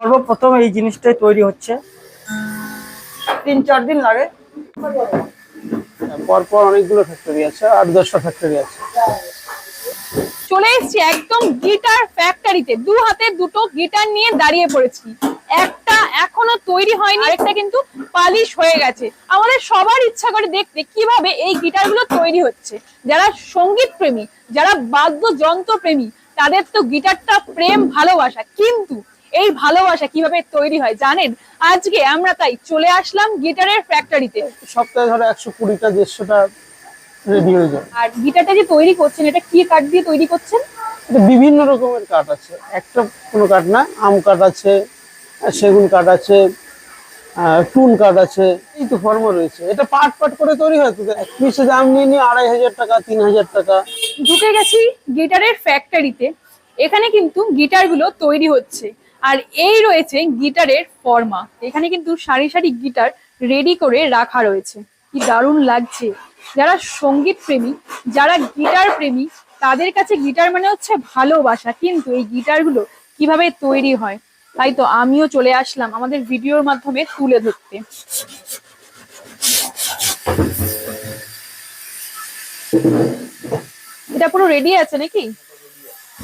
সর্বপ্রথম এই জিনিসটাই তৈরি হচ্ছে, 3-4 দিন লাগে। পরপর অনেকগুলো ফ্যাক্টরি আছে, 8-10টা ফ্যাক্টরি আছে। চলে এসেছি একদম গিটার ফ্যাক্টরিতে, দু হাতে দুটো গিটার নিয়ে দাঁড়িয়ে পড়েছি। একটা এখনো তৈরি হয়নি, আরেকটা কিন্তু পালিশ হয়ে গেছে। আমাদের সবার ইচ্ছা করে দেখতে কিভাবে এই গিটারগুলো তৈরি হচ্ছে। যারা সঙ্গীত প্রেমী, যারা বাদ্যযন্ত্র প্রেমী, তাদের তো গিটারটা প্রেম ভালোবাসা, কিন্তু এই ভালোবাসা কিভাবে তৈরি হয় জানেন? আজকে আমরা তাই চলে আসলাম গিটারের ফ্যাক্টরিতে। সপ্তাহে ধরো 120টা 150টা রেডি হয়ে যায়। আর গিটারটা যে তৈরি করছেন, এটা কি কাঠ দিয়ে তৈরি করছেন? এটা বিভিন্ন রকমের কাঠ আছে, একটা কোনো কাঠ না। আম কাঠ আছে, সেগুন কাঠ আছে, টুন কাঠ আছে, এই তো ফর্মা রয়েছে। এটা পাট পাট করে তৈরি হয়। তো এক পিসে দাম নিয়ে 2500 টাকা, 3000 টাকা। ঢুকে গেছি গিটারের ফ্যাক্টরিতে। এখানে কিন্তু গিটারগুলো তৈরি হচ্ছে, আর এই রয়েছে গিটারের ফর্মা। এখানে কিন্তু সারি সারি গিটার রেডি করে রাখা রয়েছে। কি দারুণ লাগছে! যারা সঙ্গীত প্রেমী, যারা গিটার প্রেমী, তাদের কাছে গিটার মানে হচ্ছে ভালোবাসা। কিন্তু এই গিটারগুলো কিভাবে তৈরি হয়, তাই তো আমিও চলে আসলাম আমাদের ভিডিওর মাধ্যমে তুলে ধরতে। এটা পুরো রেডি আছে নাকি?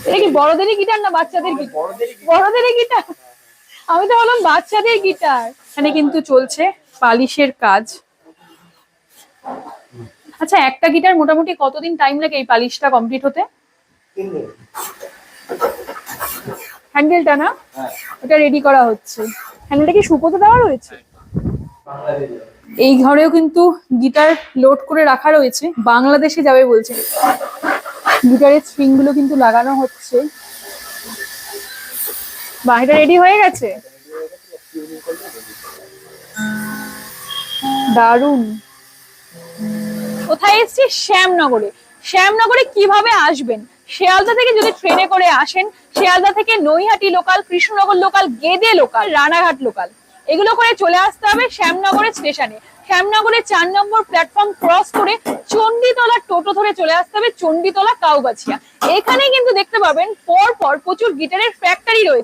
এটা কি বড়দেরই গিটার না বাচ্চাদের গিটার? বড়দেরই গিটার। আমি তো বললাম বাচ্চাদের গিটার। এখানে কিন্তু চলছে পালিশের কাজ। আচ্ছা, একটা গিটার মোটামুটি কতদিন টাইম লাগে এই পালিশটা কমপ্লিট হতে? হ্যান্ডেলটা না, এটা রেডি করা হচ্ছে। হ্যান্ডেলটা কি শুকোতে দেওয়া রয়েছে? এই ঘরেও কিন্তু গিটার লোড করে রাখা রয়েছে, বাংলাদেশে যাবে বলছে। গিটারের স্ট্রিং গুলো কিন্তু লাগানো হচ্ছে। বাহিটা রেডি হয়ে গেছে, দারুন। কোথায় এসেছি? শ্যামনগরে। শ্যামনগরে কিভাবে আসবেন? শিয়ালদা থেকে যদি ট্রেনে করে আসেন, শিয়ালদা থেকে Naihati local, Krishnanagar local, Gede local, Ranaghat local, এগুলো করে চলে আসতে হবে শ্যামনগরের স্টেশনে। শ্যামনগরে 4 নম্বর প্ল্যাটফর্ম ক্রস করে চণ্ডীতলা টোটো ধরে চলে আসতে হবে চণ্ডীতলা কাউগাছিয়া। এখানে কিন্তু দেখতে পাবেন পর পর প্রচুর গিটারের ফ্যাক্টরি রয়েছে।